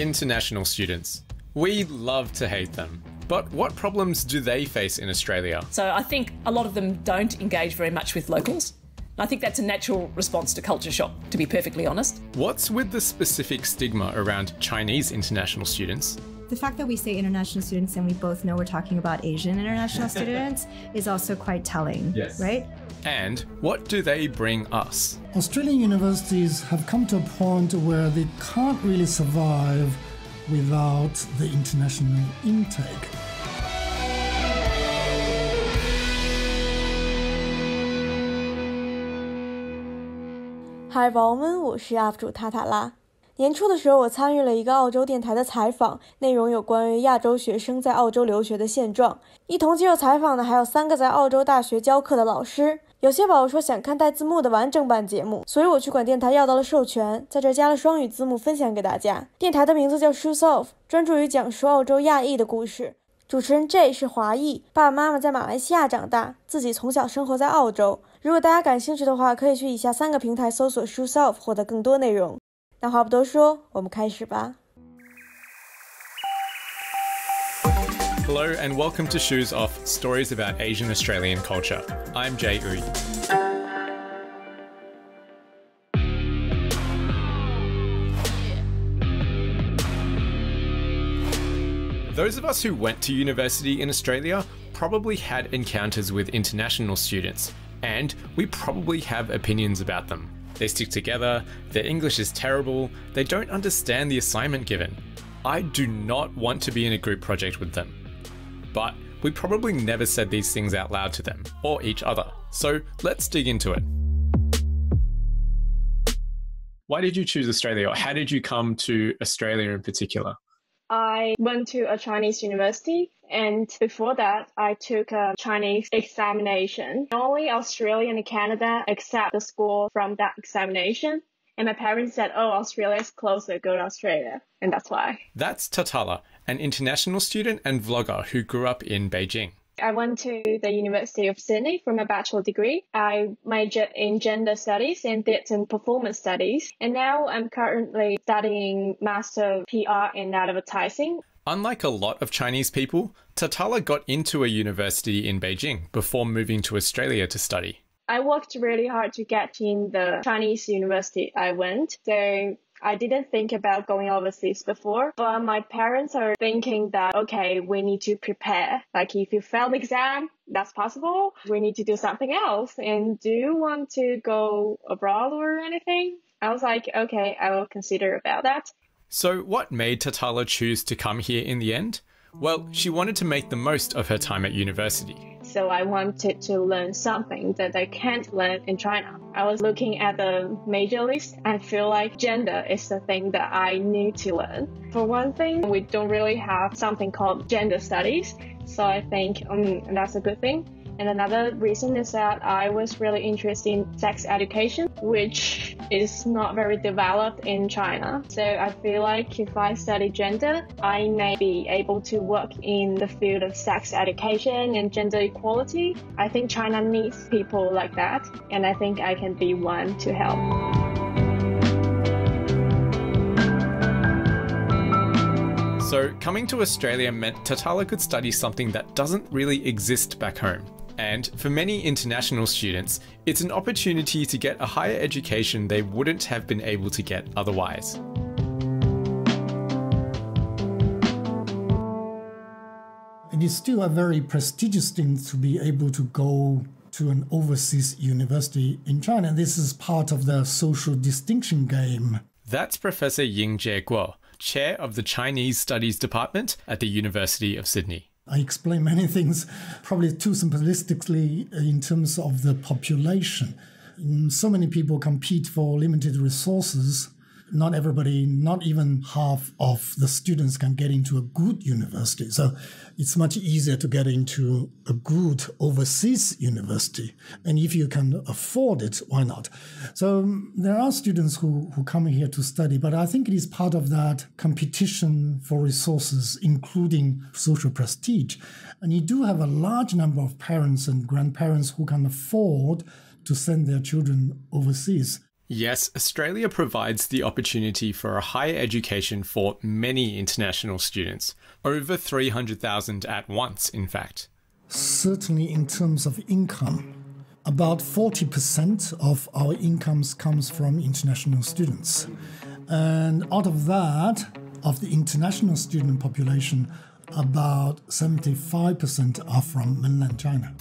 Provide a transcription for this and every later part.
International students. We love to hate them. But what problems do they face in Australia? So I think a lot of them don't engage very much with locals. I think that's a natural response to culture shock, to be perfectly honest. What's with the specific stigma around Chinese international students? The fact that we say international students and we both know we're talking about Asian international students is also quite telling, right? And what do they bring us? Australian universities have come to a point where they can't really survive without the international intake. Hi 宝宝们，我是 UP 主塔塔拉。年初的时候，我参与了一个澳洲电台的采访，内容有关于亚洲学生在澳洲留学的现状。一同接受采访的还有3个在澳洲大学教课的老师。有些宝宝说想看带字幕的完整版节目，所以我去管电台要到了授权，在这加了双语字幕分享给大家。电台的名字叫 Shoes Off， 专注于讲述澳洲亚裔的故事。主持人 Jay 是华裔，爸爸妈妈在马来西亚长大，自己从小生活在澳洲。如果大家感兴趣的话，可以去以下3个平台搜索 Shoes Off 获得更多内容。那话不多说，我们开始吧。Hello and welcome to Shoes Off, stories about Asian Australian culture. I'm Jay Ooi. Those of us who went to university in Australia probably had encounters with international students, and we probably have opinions about them. They stick together, their English is terrible, they don't understand the assignment given. I do not want to be in a group project with them. But we probably never said these things out loud to them, or each other. So let's dig into it. Why did you choose Australia, or how did you come to Australia in particular? I went to a Chinese university, and before that, I took a Chinese examination. Only Australia and Canada accept the score from that examination. And my parents said, oh, Australia is closer, go to Australia. And that's why. That's Tatala, an international student and vlogger who grew up in Beijing. I went to the University of Sydney for my bachelor degree. I majored in gender studies and did in performance studies. And now I'm currently studying Master PR in advertising. Unlike a lot of Chinese people, Tatala got into a university in Beijing before moving to Australia to study. I worked really hard to get in the Chinese university I went. So I didn't think about going overseas before, but my parents are thinking that, okay, we need to prepare. Like if you fail the exam, that's possible. We need to do something else. And do you want to go abroad or anything? I was like, okay, I will consider about that. So what made Tatala choose to come here in the end? Well, she wanted to make the most of her time at university. So I wanted to learn something that I can't learn in China. I was looking at the major list and feel like gender is the thing that I need to learn. For one thing, we don't really have something called gender studies. So I think that's a good thing. And another reason is that I was really interested in sex education, which is not very developed in China. So I feel like if I study gender, I may be able to work in the field of sex education and gender equality. I think China needs people like that, and I think I can be one to help. So coming to Australia meant Tatala could study something that doesn't really exist back home. And for many international students, it's an opportunity to get a higher education they wouldn't have been able to get otherwise. It is still a very prestigious thing to be able to go to an overseas university in China. This is part of the social distinction game. That's Professor Ying Jie, Chair of the Chinese Studies Department at the University of Sydney. I explain many things probably too simplistically in terms of the population. So many people compete for limited resources. Not everybody, not even half of the students can get into a good university. So it's much easier to get into a good overseas university. And if you can afford it, why not? So there are students who come here to study, but I think it is part of that competition for resources, including social prestige. And you do have a large number of parents and grandparents who can afford to send their children overseas. Yes, Australia provides the opportunity for a higher education for many international students, over 300,000 at once, in fact. Certainly in terms of income, about 40% of our incomes comes from international students. And out of that, of the international student population, about 75% are from mainland China.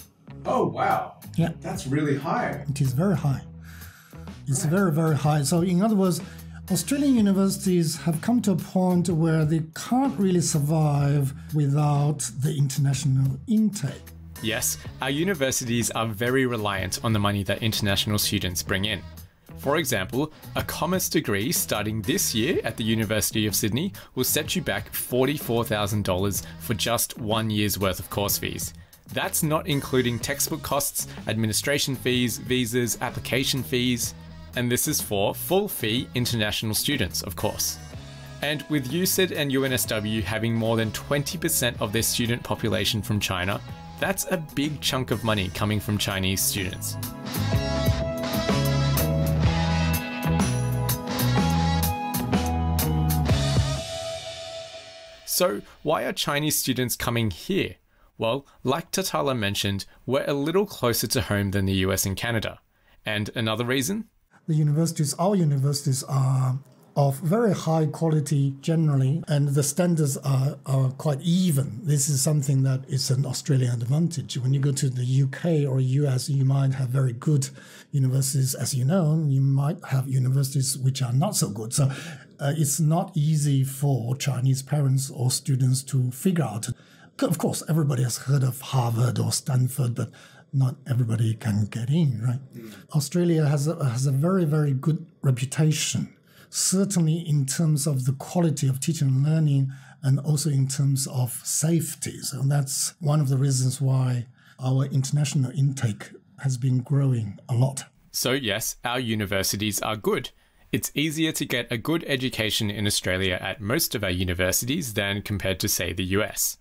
Oh, wow. Yeah. That's really high. It is very high. It's very, very high. So in other words, Australian universities have come to a point where they can't really survive without the international intake. Yes, our universities are very reliant on the money that international students bring in. For example, a commerce degree starting this year at the University of Sydney will set you back $44,000 for just 1 year's worth of course fees. That's not including textbook costs, administration fees, visas, application fees. And this is for full-fee international students, of course. And with USyd and UNSW having more than 20% of their student population from China, that's a big chunk of money coming from Chinese students. So why are Chinese students coming here? Well, like Tatala mentioned, we're a little closer to home than the US and Canada. And another reason? Our universities are of very high quality generally, and the standards are quite even. This is something that is an Australian advantage. When you go to the UK or US, you might have very good universities, as you know. You might have universities which are not so good. So it's not easy for Chinese parents or students to figure out. Of course, everybody has heard of Harvard or Stanford, but not everybody can get in, right? Australia has a very, very good reputation, certainly in terms of the quality of teaching and learning and also in terms of safety. So that's one of the reasons why our international intake has been growing a lot. So yes, our universities are good. It's easier to get a good education in Australia at most of our universities than compared to, say, the US.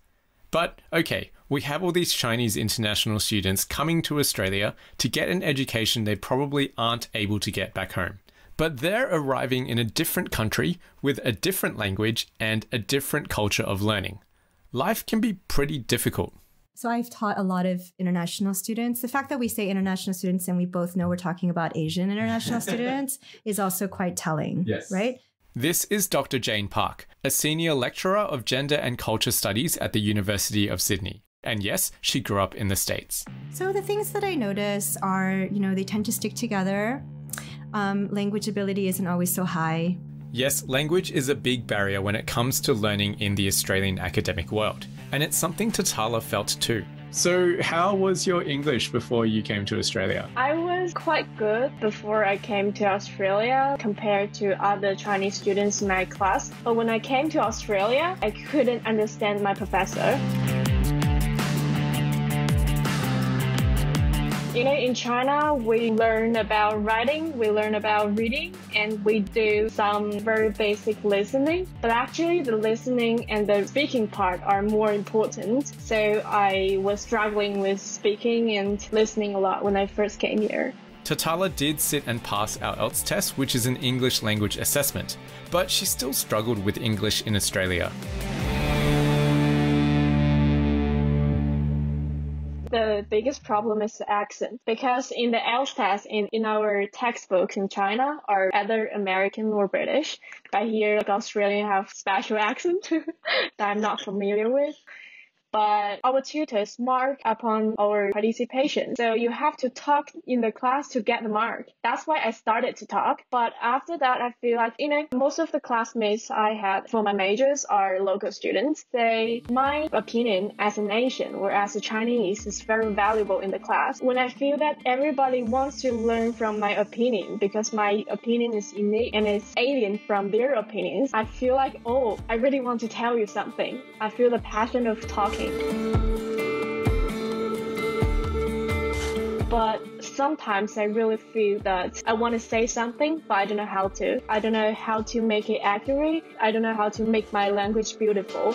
But okay, we have all these Chinese international students coming to Australia to get an education they probably aren't able to get back home. But they're arriving in a different country with a different language and a different culture of learning. Life can be pretty difficult. So I've taught a lot of international students. The fact that we say international students and we both know we're talking about Asian international students is also quite telling, right? This is Dr. Jane Park, a senior lecturer of gender and culture studies at the University of Sydney. And yes, she grew up in the States. So the things that I notice are, they tend to stick together. Language ability isn't always so high. Yes, language is a big barrier when it comes to learning in the Australian academic world. And it's something Tatala felt too. So how was your English before you came to Australia? I was quite good before I came to Australia compared to other Chinese students in my class. But when I came to Australia, I couldn't understand my professor. In China, we learn about writing, we learn about reading, and we do some very basic listening. But actually, the listening and the speaking part are more important. So I was struggling with speaking and listening a lot when I first came here. Tatala did sit and pass our IELTS test, which is an English language assessment, but she still struggled with English in Australia. The biggest problem is the accent, because in the IELTS test in our textbooks in China are either American or British. But here, Australian have special accent that I'm not familiar with. But our tutors mark upon our participation. So you have to talk in the class to get the mark. That's why I started to talk. But after that, I feel like, most of the classmates I had for my majors are local students. So my opinion as an Asian or as a Chinese is very valuable in the class. When I feel that everybody wants to learn from my opinion because my opinion is unique and it's alien from their opinions, I feel like, I really want to tell you something. I feel the passion of talking. But sometimes I really feel that I want to say something, but I don't know how to. I don't know how to make it accurate. I don't know how to make my language beautiful.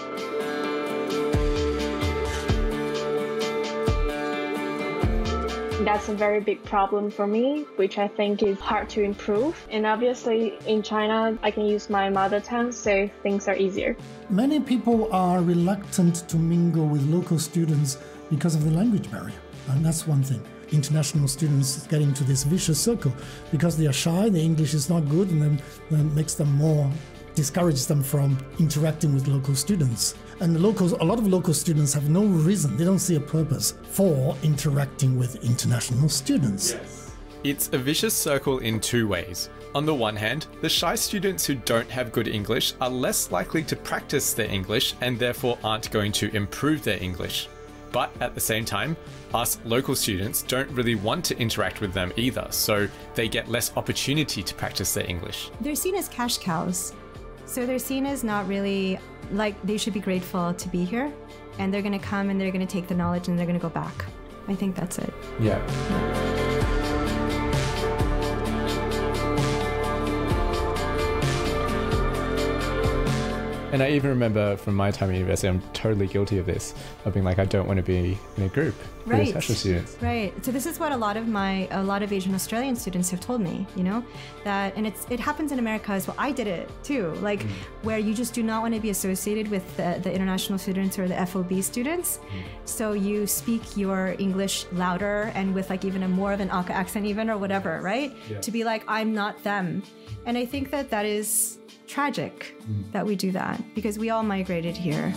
That's a very big problem for me, which I think is hard to improve. And obviously in China, I can use my mother tongue, so things are easier. Many people are reluctant to mingle with local students because of the language barrier. And that's one thing. International students get into this vicious circle because they are shy, the English is not good, and then makes them more, discourages them from interacting with local students. And a lot of local students have no reason, they don't see a purpose for interacting with international students. Yes. It's a vicious circle in two ways. On the one hand, the shy students who don't have good English are less likely to practice their English and therefore aren't going to improve their English. But at the same time, us local students don't really want to interact with them either, so they get less opportunity to practice their English. They're seen as cash cows. So they're seen as not really, like, they should be grateful to be here, and they're going to come and they're going to take the knowledge and they're going to go back. I think that's it. Yeah. And I even remember from my time at university, I'm totally guilty of this, of being like, I don't want to be in a group with international students. Right. So this is what a lot of Asian Australian students have told me, you know, that, and it happens in America as well. I did it too, like where you just do not want to be associated with the international students or the FOB students. So you speak your English louder and with like even a more of an Aka accent even or whatever, right? Yeah. To be like, I'm not them. And I think that is tragic that we do that because we all migrated here.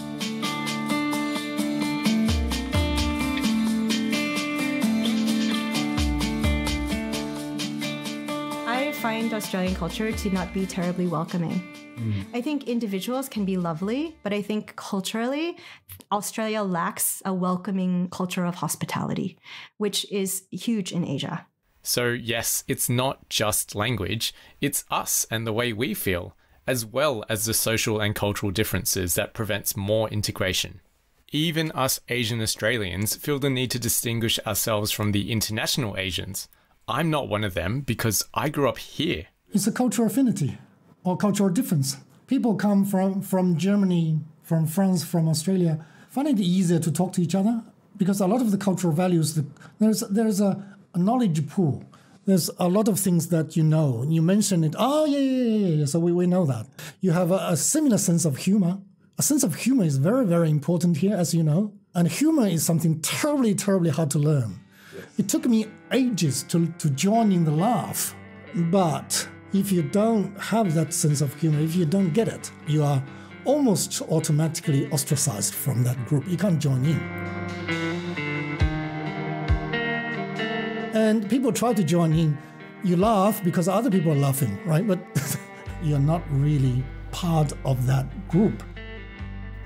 I find Australian culture to not be terribly welcoming. I think individuals can be lovely, but I think culturally, Australia lacks a welcoming culture of hospitality, which is huge in Asia. So yes, it's not just language, it's us and the way we feel, as well as the social and cultural differences that prevents more integration. Even us Asian Australians feel the need to distinguish ourselves from the international Asians. I'm not one of them because I grew up here. It's a cultural affinity or cultural difference. People come from Germany, from France, from Australia, find it easier to talk to each other because a lot of the cultural values, there's a knowledge pool. There's a lot of things that you know. You mention it. Oh, yeah. So we know that. You have a similar sense of humor. A sense of humor is very, very important here, as you know. And humor is something terribly, terribly hard to learn. Yes. It took me ages to join in the laugh. But if you don't have that sense of humor, if you don't get it, you are almost automatically ostracized from that group. You can't join in. And people try to join in. You laugh because other people are laughing, right? But you're not really part of that group.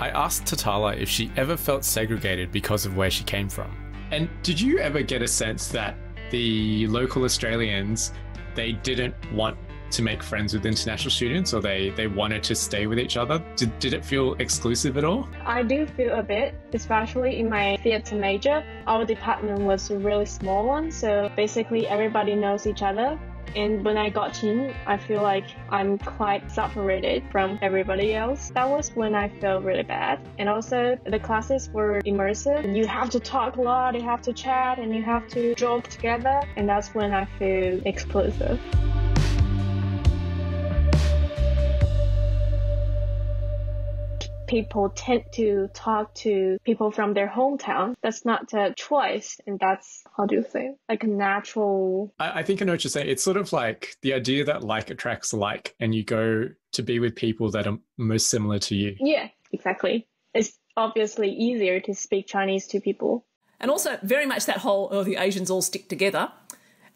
I asked Tatala if she ever felt segregated because of where she came from. And did you ever get a sense that the local Australians, they didn't want to make friends with international students, or they wanted to stay with each other? Did it feel exclusive at all? I do feel a bit, especially in my theatre major. Our department was a really small one, so basically everybody knows each other. And when I got in, I feel like I'm quite separated from everybody else. That was when I felt really bad. And also the classes were immersive. You have to talk a lot, you have to chat, and you have to joke together. And that's when I feel exclusive. People tend to talk to people from their hometown. That's not a choice, and that's, how do you say, like a natural... I think I know what you're saying. It's sort of like the idea that like attracts like, and you go to be with people that are most similar to you. Yeah, exactly. It's obviously easier to speak Chinese to people. And also very much that whole, oh, the Asians all stick together.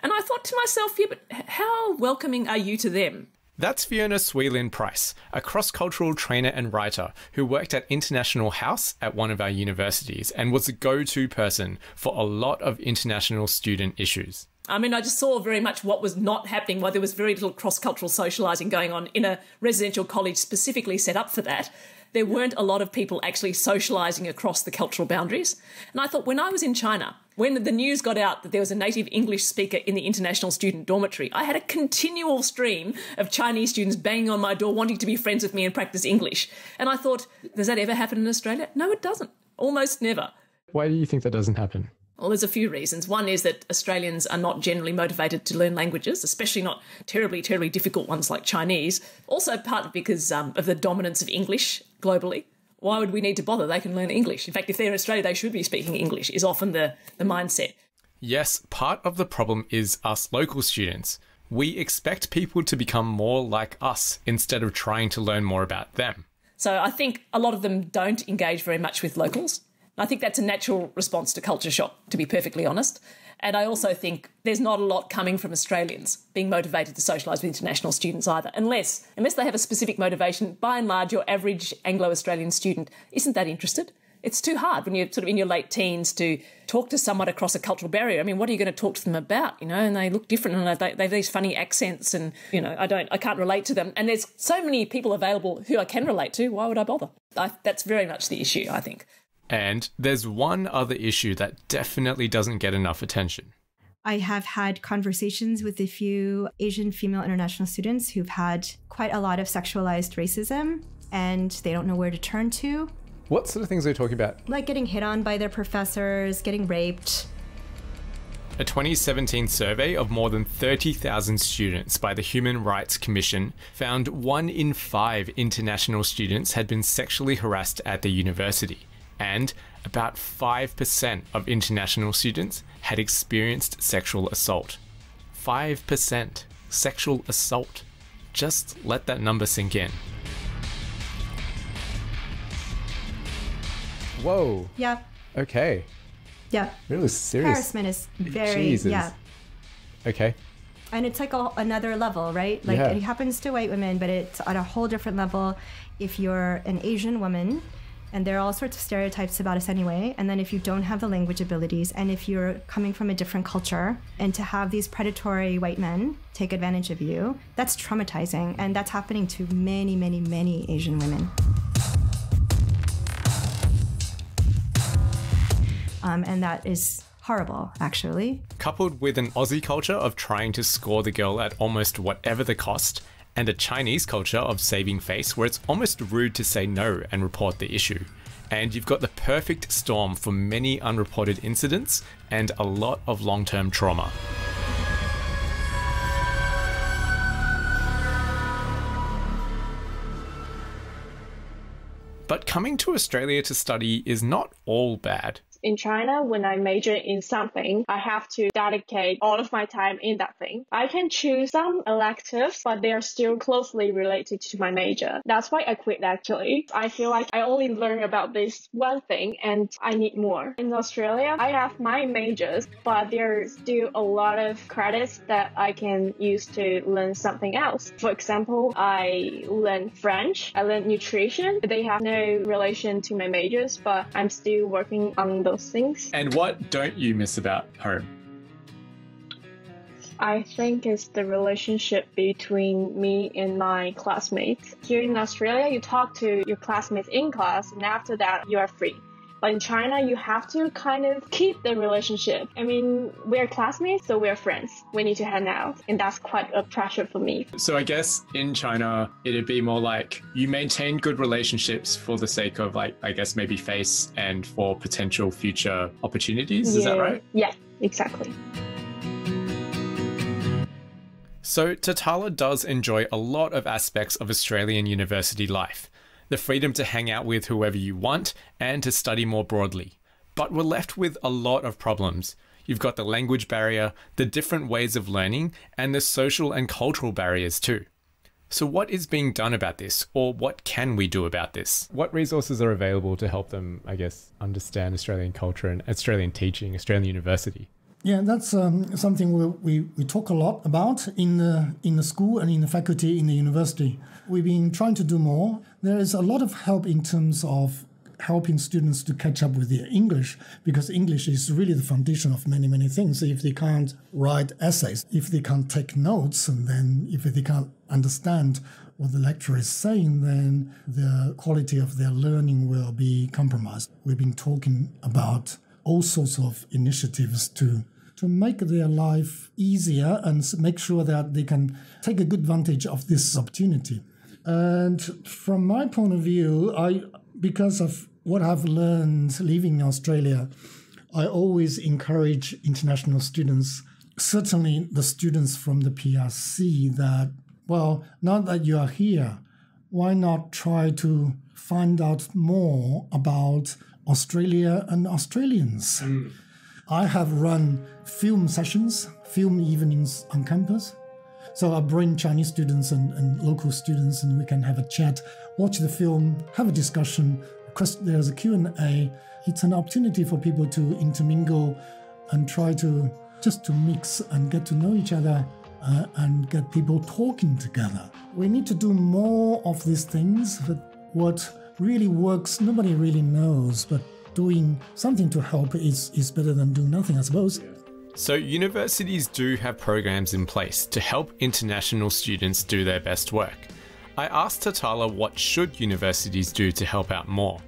And I thought to myself, yeah, but how welcoming are you to them? That's Fiona Sweelin Price, a cross-cultural trainer and writer who worked at International House at one of our universities and was the go-to person for a lot of international student issues. I mean, I just saw very much what was not happening, why there was very little cross-cultural socialising going on in a residential college specifically set up for that. There weren't a lot of people actually socialising across the cultural boundaries. And I thought when I was in China, when the news got out that there was a native English speaker in the international student dormitory, I had a continual stream of Chinese students banging on my door wanting to be friends with me and practice English. And I thought, does that ever happen in Australia? No, it doesn't. Almost never. Why do you think that doesn't happen? Well, there's a few reasons. One is that Australians are not generally motivated to learn languages, especially not terribly, terribly difficult ones like Chinese. Also, partly because of the dominance of English globally. Why would we need to bother? They can learn English. In fact, if they're in Australia, they should be speaking English, is often the mindset. Yes, part of the problem is us local students. We expect people to become more like us instead of trying to learn more about them. So I think a lot of them don't engage very much with locals. I think that's a natural response to culture shock, to be perfectly honest. And I also think there's not a lot coming from Australians being motivated to socialise with international students either, unless they have a specific motivation. By and large, your average Anglo-Australian student isn't that interested. It's too hard when you're sort of in your late teens to talk to someone across a cultural barrier. I mean, what are you going to talk to them about, and they look different and they have these funny accents and, I can't relate to them. And there's so many people available who I can relate to. Why would I bother? That's very much the issue, I think. And there's one other issue that definitely doesn't get enough attention. I have had conversations with a few Asian female international students who've had quite a lot of sexualized racism and they don't know where to turn to. What sort of things are you talking about? Like getting hit on by their professors, getting raped. A 2017 survey of more than 30,000 students by the Human Rights Commission found 1 in 5 international students had been sexually harassed at the university. And about 5% of international students had experienced sexual assault. 5% sexual assault. Just let that number sink in. Whoa. Yeah. Okay. Yeah. Really serious. Harassment is very, Jesus. yeah. Okay. And it's like another level, right? Like it happens to white women, but it's at a whole different level if you're an Asian woman. And there are all sorts of stereotypes about us anyway. And then if you don't have the language abilities and if you're coming from a different culture and to have these predatory white men take advantage of you, that's traumatizing. And that's happening to many, many, many Asian women. And that is horrible, actually. Coupled with an Aussie culture of trying to score the girl at almost whatever the cost, and a Chinese culture of saving face where it's almost rude to say no and report the issue. And you've got the perfect storm for many unreported incidents and a lot of long-term trauma. But coming to Australia to study is not all bad. In China, when I major in something, I have to dedicate all of my time in that thing. I can choose some electives, but they are still closely related to my major. That's why I quit, actually. I feel like I only learn about this one thing and I need more. In Australia, I have my majors, but there's still a lot of credits that I can use to learn something else. For example, I learned French, I learned nutrition. They have no relation to my majors, but I'm still working on those things. And what don't you miss about home? I think it's the relationship between me and my classmates. Here in Australia, you talk to your classmates in class, and after that, you are free. But in China, you have to kind of keep the relationship. I mean, we're classmates, so we're friends. We need to hang out, and that's quite a pressure for me. So I guess in China, it'd be more like you maintain good relationships for the sake of, like, I guess maybe face and for potential future opportunities. Is that right? Yeah, exactly. So Tatala does enjoy a lot of aspects of Australian university life. The freedom to hang out with whoever you want and to study more broadly. But we're left with a lot of problems. You've got the language barrier, the different ways of learning, and the social and cultural barriers too. So what is being done about this, or what can we do about this? What resources are available to help them, I guess, understand Australian culture and Australian teaching, Australian university? Yeah, that's something we talk a lot about in the school and in the faculty in the university. We've been trying to do more. There is a lot of help in terms of helping students to catch up with their English, because English is really the foundation of many, many things. If they can't write essays, if they can't take notes, and then if they can't understand what the lecturer is saying, then the quality of their learning will be compromised. We've been talking about all sorts of initiatives to make their life easier and make sure that they can take a good advantage of this opportunity. And from my point of view, because of what I've learned living in Australia I always encourage international students, certainly the students from the PRC, that, well, now that you are here, why not try to find out more about Australia and Australians? I have run film sessions, film evenings on campus. So I bring Chinese students and local students, and we can have a chat, watch the film, have a discussion. There's a Q&A. It's an opportunity for people to intermingle and try to just to mix and get to know each other and get people talking together. We need to do more of these things, but what really works, nobody really knows, but doing something to help is better than doing nothing, I suppose. So universities do have programs in place to help international students do their best work. I asked Tatala what should universities do to help out more.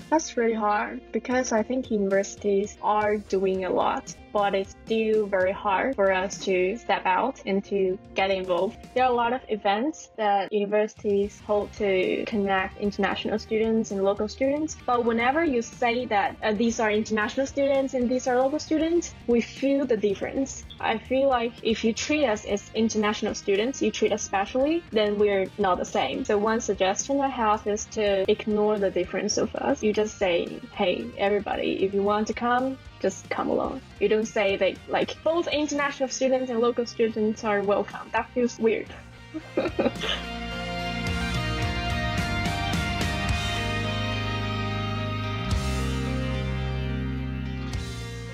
That's really hard because I think universities are doing a lot, but it's still very hard for us to step out and to get involved. There are a lot of events that universities hold to connect international students and local students, but whenever you say that these are international students and these are local students, we feel the difference. I feel like if you treat us as international students, you treat us specially, then we're not the same. So one suggestion I have is to ignore the difference of us. You just say, hey, everybody, if you want to come, just come along. You don't say that like both international students and local students are welcome. That feels weird.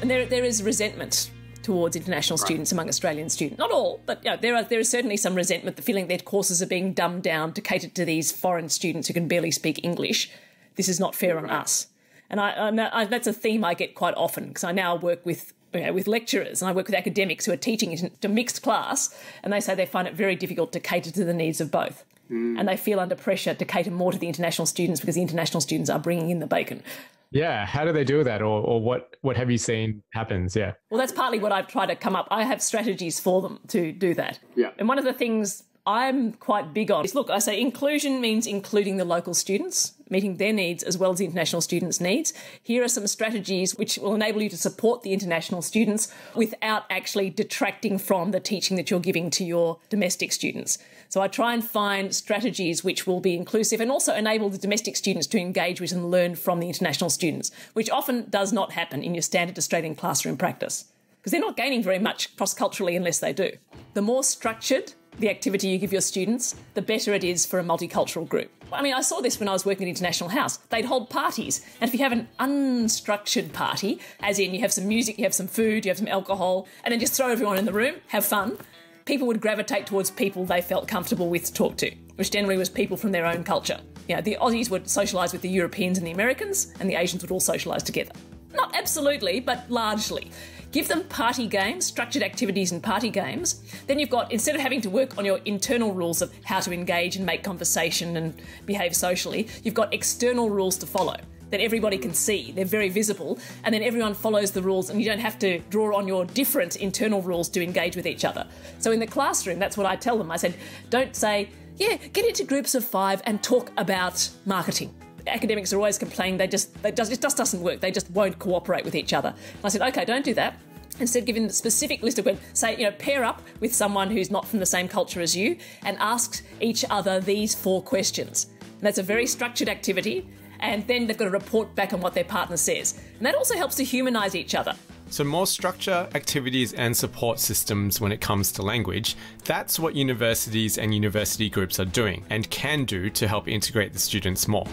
And there is resentment towards international students among Australian students. Not all, but there is certainly some resentment, the feeling that courses are being dumbed down to cater to these foreign students who can barely speak English. This is not fair on us. And I that's a theme I get quite often because I now work with lecturers and I work with academics who are teaching in a mixed class, and they say they find it very difficult to cater to the needs of both. And they feel under pressure to cater more to the international students because the international students are bringing in the bacon. Yeah, how do they do that, or what have you seen happens? Yeah. Well, that's partly what I've tried to come up. I have strategies for them to do that. Yeah. And one of the things I'm quite big on is, look, I say inclusion means including the local students, meeting their needs as well as the international students' needs. Here are some strategies which will enable you to support the international students without actually detracting from the teaching that you're giving to your domestic students. So I try and find strategies which will be inclusive and also enable the domestic students to engage with and learn from the international students, which often does not happen in your standard Australian classroom practice because they're not gaining very much cross-culturally unless they do. The more structured the activity you give your students, the better it is for a multicultural group. I mean, I saw this when I was working at International House. They'd hold parties. And if you have an unstructured party, as in you have some music, you have some food, you have some alcohol, and then just throw everyone in the room, have fun, people would gravitate towards people they felt comfortable with to talk to, which generally was people from their own culture. You know, the Aussies would socialise with the Europeans and the Americans, and the Asians would all socialise together. Not absolutely, but largely. Give them party games, structured activities and party games. Then you've got, instead of having to work on your internal rules of how to engage and make conversation and behave socially, you've got external rules to follow that everybody can see. They're very visible, and then everyone follows the rules and you don't have to draw on your different internal rules to engage with each other. So in the classroom, that's what I tell them. I said, don't say, yeah, get into groups of 5 and talk about marketing. Academics are always complaining it just doesn't work. They just won't cooperate with each other. And I said, okay, don't do that. Instead, give them a specific list of, say, pair up with someone who's not from the same culture as you and ask each other these 4 questions. And that's a very structured activity. And then they've got to report back on what their partner says. And that also helps to humanise each other. So more structure, activities and support systems when it comes to language, that's what universities and university groups are doing and can do to help integrate the students more.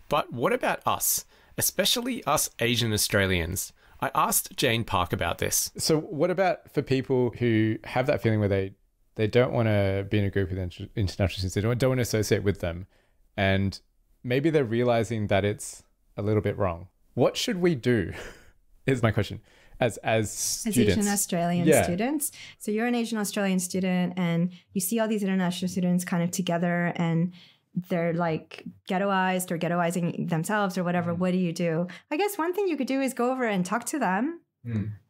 But what about us, especially us Asian Australians? I asked Jane Park about this. So what about for people who have that feeling where they don't want to be in a group with international students, they don't want to associate with them, and maybe they're realising that it's a little bit wrong. What should we do? Is my question. As students. Asian Australian students. So you're an Asian Australian student and you see all these international students kind of together and they're like ghettoized or ghettoizing themselves or whatever. What do you do? I guess one thing you could do is go over and talk to them.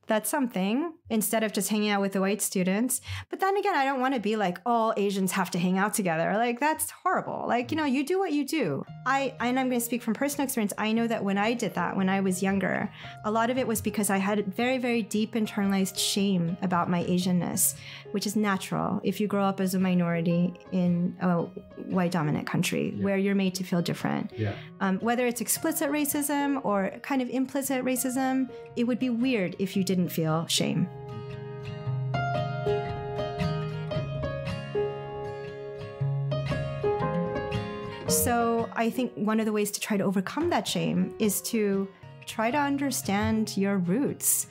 That's something, instead of just hanging out with the white students. But then again, I don't want to be like, all Asians have to hang out together. Like, that's horrible. Like, you do what you do. And I'm going to speak from personal experience. I know that when I did that, when I was younger, a lot of it was because I had very, very deep internalized shame about my Asianness, which is natural if you grow up as a minority in a white dominant country where you're made to feel different. Whether it's explicit racism or kind of implicit racism, it would be weird if you didn't feel shame. So I think one of the ways to try to overcome that shame is to try to understand your roots.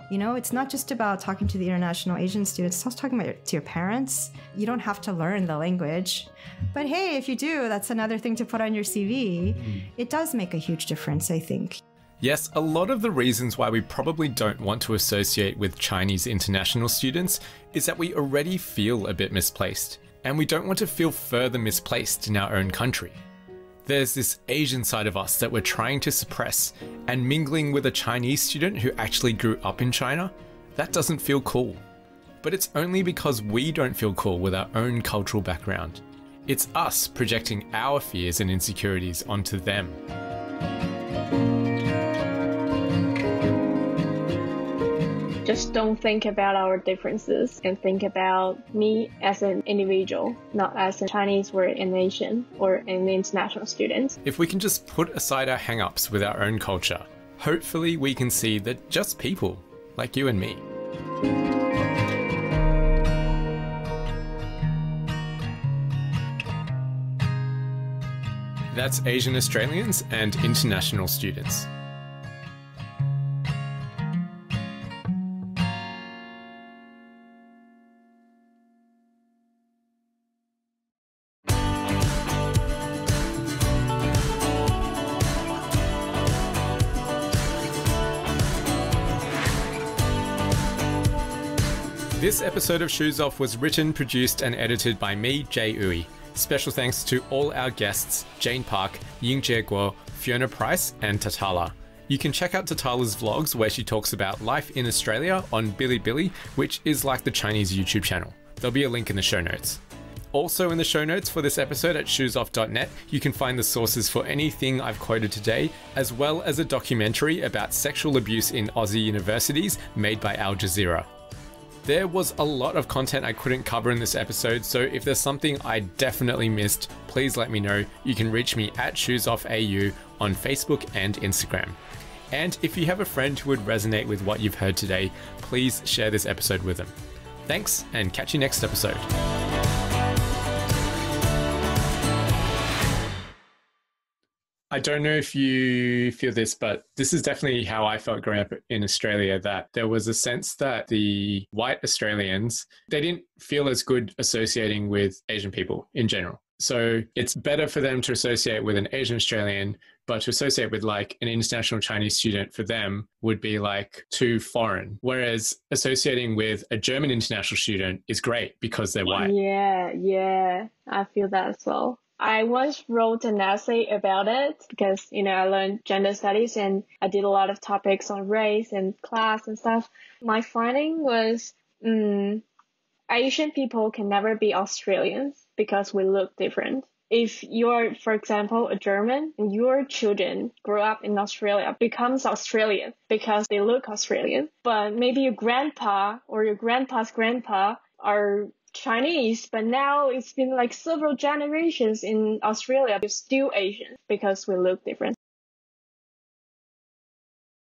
It's not just about talking to the international Asian students, it's also talking about to your parents. You don't have to learn the language. But hey, if you do, that's another thing to put on your CV. It does make a huge difference, I think. Yes, a lot of the reasons why we probably don't want to associate with Chinese international students is that we already feel a bit misplaced, and we don't want to feel further misplaced in our own country. There's this Asian side of us that we're trying to suppress, and mingling with a Chinese student who actually grew up in China, that doesn't feel cool. But it's only because we don't feel cool with our own cultural background. It's us projecting our fears and insecurities onto them. Just don't think about our differences and think about me as an individual, not as a Chinese or an Asian or an international student. If we can just put aside our hang-ups with our own culture, hopefully we can see that just people, like you and me. That's Asian Australians and international students. This episode of Shoes Off was written, produced and edited by me, Jay Ooi. Special thanks to all our guests, Jane Park, Ying Jie Guo, Fiona Price and Tatala. You can check out Tatala's vlogs where she talks about life in Australia on Bilibili, which is like the Chinese YouTube channel. There'll be a link in the show notes. Also in the show notes for this episode at shoesoff.net, you can find the sources for anything I've quoted today, as well as a documentary about sexual abuse in Aussie universities made by Al Jazeera. There was a lot of content I couldn't cover in this episode, so if there's something I definitely missed, please let me know. You can reach me at shoesoffau on Facebook and Instagram. And if you have a friend who would resonate with what you've heard today, please share this episode with them. Thanks, and catch you next episode. I don't know if you feel this, but this is definitely how I felt growing up in Australia, that there was a sense that the white Australians, they didn't feel as good associating with Asian people in general. So it's better for them to associate with an Asian Australian, but to associate with like an international Chinese student for them would be like too foreign. Whereas associating with a German international student is great because they're white. Yeah, I feel that as well. I once wrote an essay about it because, I learned gender studies and I did a lot of topics on race and class and stuff. My finding was Asian people can never be Australians because we look different. If you're, for example, a German and your children grow up in Australia, becomes Australian because they look Australian, but maybe your grandpa or your grandpa's grandpa are Chinese, but now it's been like several generations in Australia, they're still Asian because we look different.